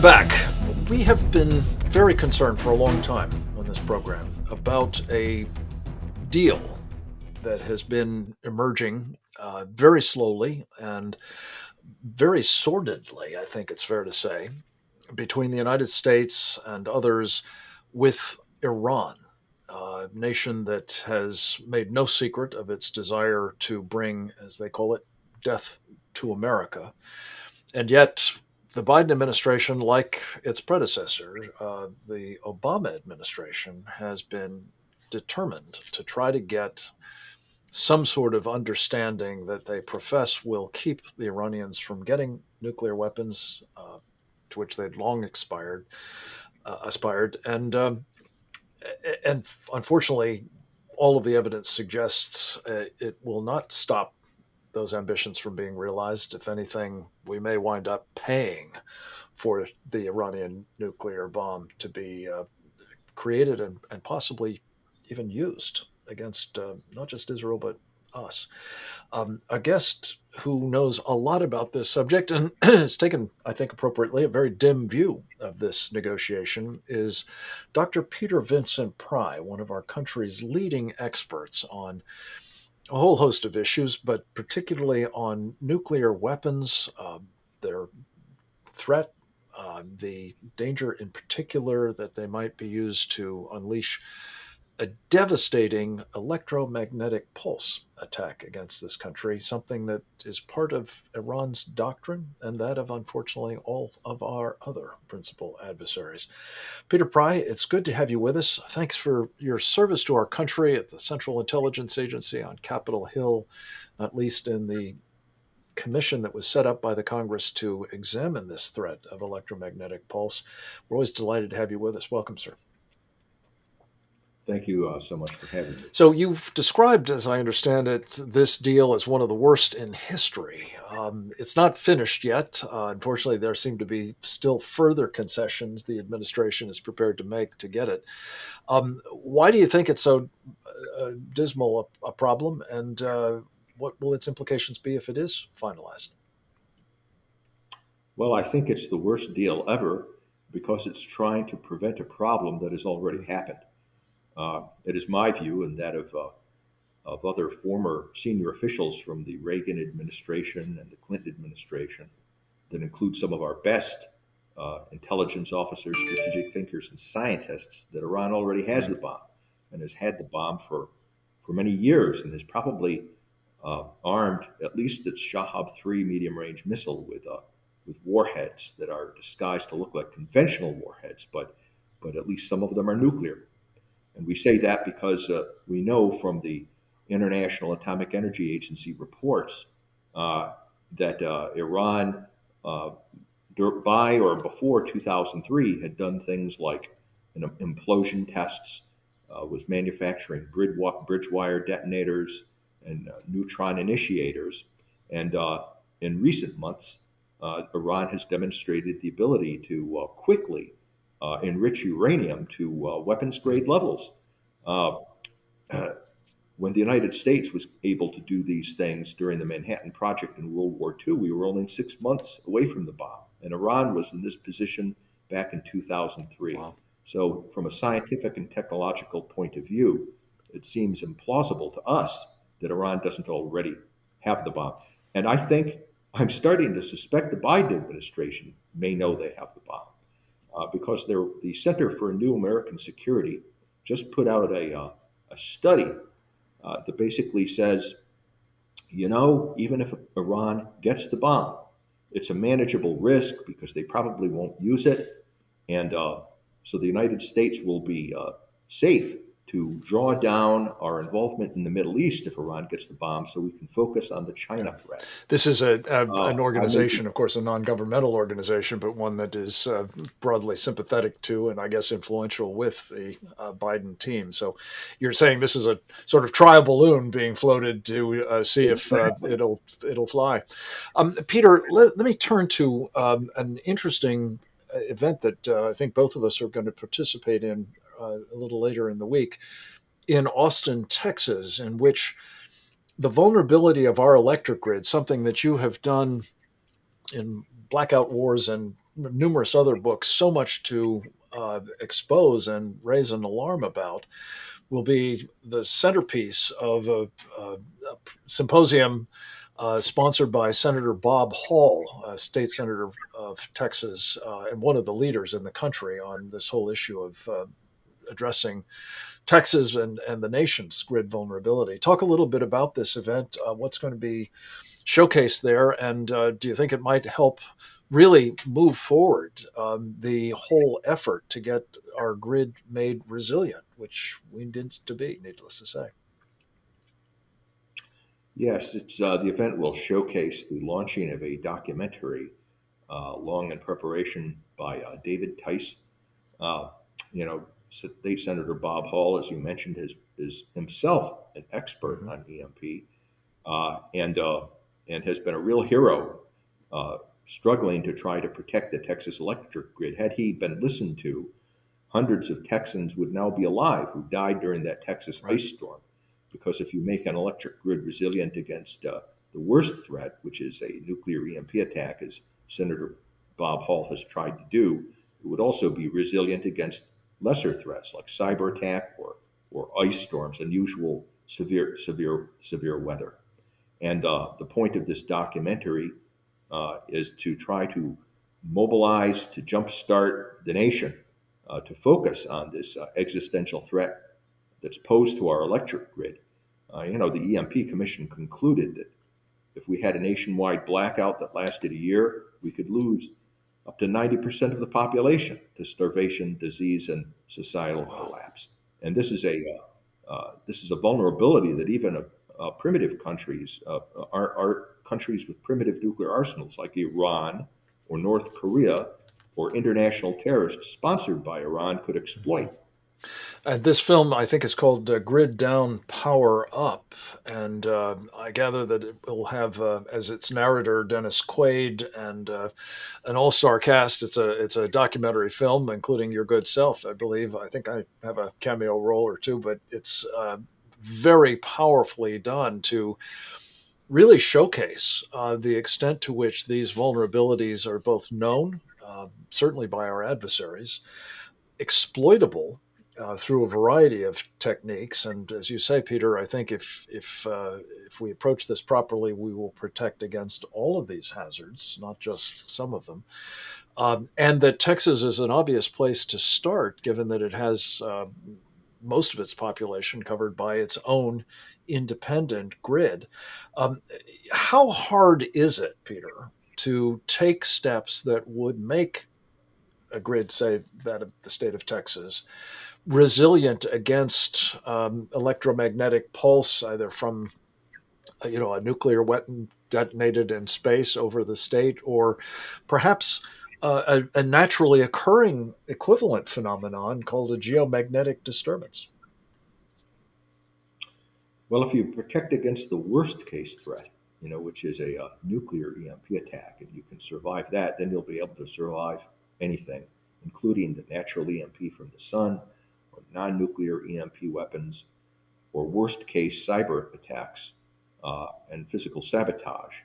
back. We have been very concerned for a long time on this program about a deal that has been emerging very slowly and very sordidly, I think it's fair to say, between the United States and others with Iran, a nation that has made no secret of its desire to bring, as they call it, death to America. And yet, the Biden administration, like its predecessor, the Obama administration, has been determined to try to get some sort of understanding that they profess will keep the Iranians from getting nuclear weapons, to which they'd long aspired, and unfortunately, all of the evidence suggests it will not stop those ambitions from being realized. If anything, we may wind up paying for the Iranian nuclear bomb to be created and possibly even used against not just Israel, but us. A guest who knows a lot about this subject and has taken, I think, appropriately, a very dim view of this negotiation is Dr. Peter Vincent Pry, one of our country's leading experts on a whole host of issues, but particularly on nuclear weapons, their threat, the danger in particular that they might be used to unleash a devastating electromagnetic pulse attack against this country, something that is part of Iran's doctrine and that of, unfortunately, all of our other principal adversaries. Peter Pry, it's good to have you with us. Thanks for your service to our country at the Central Intelligence Agency on Capitol Hill, not least in the commission that was set up by the Congress to examine this threat of electromagnetic pulse. We're always delighted to have you with us. Welcome, sir. Thank you so much for having me. So you've described, as I understand it, this deal as one of the worst in history. It's not finished yet. Unfortunately, there seem to be still further concessions the administration is prepared to make to get it. Why do you think it's so dismal a problem, and what will its implications be if it is finalized? Well, I think it's the worst deal ever because it's trying to prevent a problem that has already happened. It is my view and that of other former senior officials from the Reagan administration and the Clinton administration that include some of our best intelligence officers, strategic thinkers, and scientists that Iran already has the bomb and has had the bomb for many years and has probably armed at least its Shahab 3 medium range missile with warheads that are disguised to look like conventional warheads, but at least some of them are nuclear. And we say that because we know from the International Atomic Energy Agency reports that Iran, by or before 2003, had done things like implosion tests, was manufacturing bridge wire detonators and neutron initiators. And in recent months, Iran has demonstrated the ability to quickly enrich uranium to weapons grade levels. Uh, when the United States was able to do these things during the Manhattan Project in World War II, we were only 6 months away from the bomb. And Iran was in this position back in 2003. Wow. So, from a scientific and technological point of view, it seems implausible to us that Iran doesn't already have the bomb. And I'm starting to suspect the Biden administration may know they have the bomb because the Center for New American Security just put out a study that basically says, even if Iran gets the bomb, it's a manageable risk because they probably won't use it. And so the United States will be safe to draw down our involvement in the Middle East if Iran gets the bomb so we can focus on the China threat. This is an I may be organization, of course, a non-governmental organization, but one that is broadly sympathetic to and I guess influential with the Biden team. So you're saying this is a sort of trial balloon being floated to see if exactly. it'll fly. Peter, let me turn to an interesting event that I think both of us are going to participate in a little later in the week in Austin, Texas, in which the vulnerability of our electric grid, something that you have done in blackout wars and numerous other books, so much to expose and raise an alarm about, will be the centerpiece of a symposium sponsored by Senator Bob Hall, state senator of Texas, and one of the leaders in the country on this whole issue of addressing Texas and the nation's grid vulnerability. Talk a little bit about this event, what's going to be showcased there, and do you think it might help really move forward the whole effort to get our grid made resilient, which we need to be, needless to say? Yes, it's the event will showcase the launching of a documentary, long in preparation by David Tice. Uh, State Senator Bob Hall, as you mentioned, is himself an expert Mm-hmm. on EMP, and has been a real hero, uh, struggling to try to protect the Texas electric grid. Had he been listened to, hundreds of Texans would now be alive who died during that Texas Right. ice storm. Because if you make an electric grid resilient against the worst threat, which is a nuclear EMP attack, as Senator Bob Hall has tried to do, it would also be resilient against lesser threats like cyber attack or ice storms, unusual severe weather. And the point of this documentary is to try to mobilize, to jumpstart the nation, to focus on this existential threat that's posed to our electric grid. The EMP Commission concluded that if we had a nationwide blackout that lasted a year, we could lose up to 90% of the population to starvation, disease, and societal Wow. collapse. And this is a vulnerability that even primitive countries, are countries with primitive nuclear arsenals like Iran or North Korea or international terrorists sponsored by Iran could Mm-hmm. exploit. This film, I think, is called Grid Down, Power Up. And I gather that it will have, as its narrator, Dennis Quaid, and an all star cast. It's a documentary film, including your good self, I believe. I think I have a cameo role or two, but it's very powerfully done to really showcase the extent to which these vulnerabilities are both known, certainly by our adversaries, exploitable through a variety of techniques. And as you say, Peter, I think if we approach this properly, we will protect against all of these hazards, not just some of them. And that Texas is an obvious place to start, given that it has most of its population covered by its own independent grid. Um, how hard is it, Peter, to take steps that would make a grid, say that of the state of Texas, resilient against electromagnetic pulse, either from a nuclear weapon detonated in space over the state, or perhaps a naturally occurring equivalent phenomenon called a geomagnetic disturbance? Well, if you protect against the worst case threat, which is a nuclear EMP attack, and you can survive that, then you'll be able to survive anything, including the natural EMP from the sun, or non-nuclear EMP weapons, or worst case cyber attacks, and physical sabotage.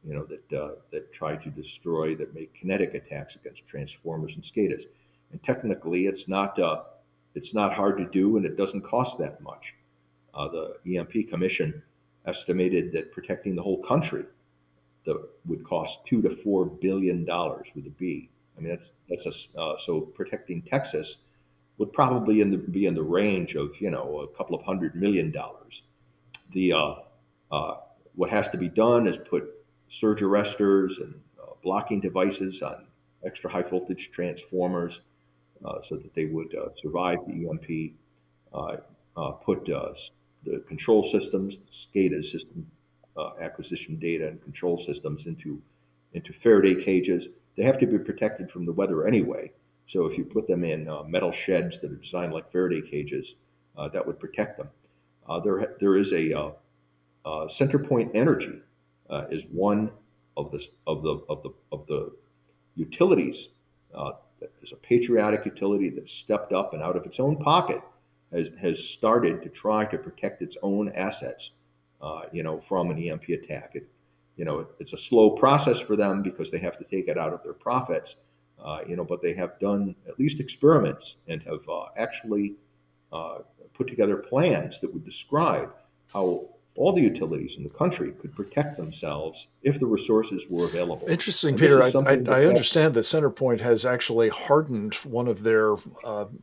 That try to destroy, that make kinetic attacks against transformers and SCADAs. And technically, it's not hard to do, and it doesn't cost that much. The EMP Commission estimated that protecting the whole country would cost $2 to $4 billion with a B. I mean, so protecting Texas would probably be in the range of a couple of $100 million. The What has to be done is put surge arresters and blocking devices on extra high voltage transformers, so that they would survive the EMP. Put the control systems, SCADA system, acquisition data and control systems into Faraday cages. They have to be protected from the weather anyway. So if you put them in metal sheds that are designed like Faraday cages, that would protect them. There is a Centerpoint Energy is one of the utilities, that is a patriotic utility that stepped up and out of its own pocket has started to try to protect its own assets, from an EMP attack. It's a slow process for them because they have to take it out of their profits, but they have done at least experiments and have actually uh, put together plans that would describe how all the utilities in the country could protect themselves if the resources were available. Interesting, And this Peter. is I, something I that understand that CenterPoint has actually hardened one of their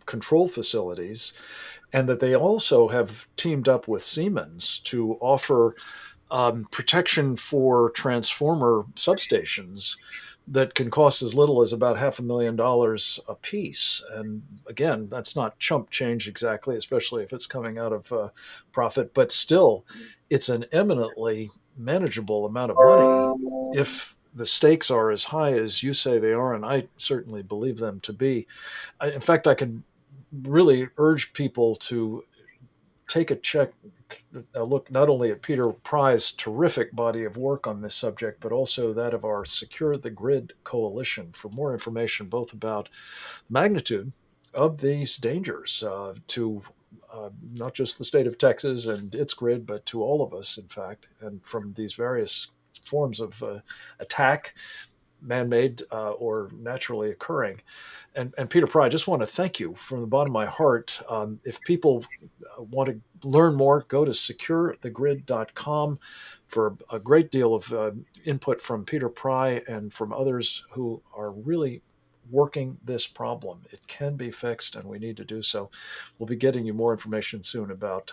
control facilities, and that they also have teamed up with Siemens to offer protection for transformer substations that can cost as little as about $500,000 a piece. And again, that's not chump change exactly, especially if it's coming out of profit, but still, it's an eminently manageable amount of money if the stakes are as high as you say they are, and I certainly believe them to be. In fact, I can really urge people to take a look not only at Peter Pry's terrific body of work on this subject, but also that of our Secure the Grid coalition for more information both about the magnitude of these dangers to not just the state of Texas and its grid, but to all of us, in fact, and from these various forms of attack, man made or naturally occurring. And Peter Pry, I just want to thank you from the bottom of my heart. If people want to learn more, go to securethegrid.com for a great deal of input from Peter Pry and from others who are really working this problem. It can be fixed, and we need to do so. We'll be getting you more information soon about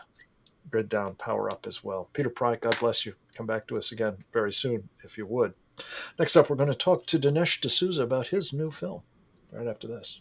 grid down, power up as well. Peter Pry, God bless you. Come back to us again very soon, if you would. Next up, we're going to talk to Dinesh D'Souza about his new film right after this.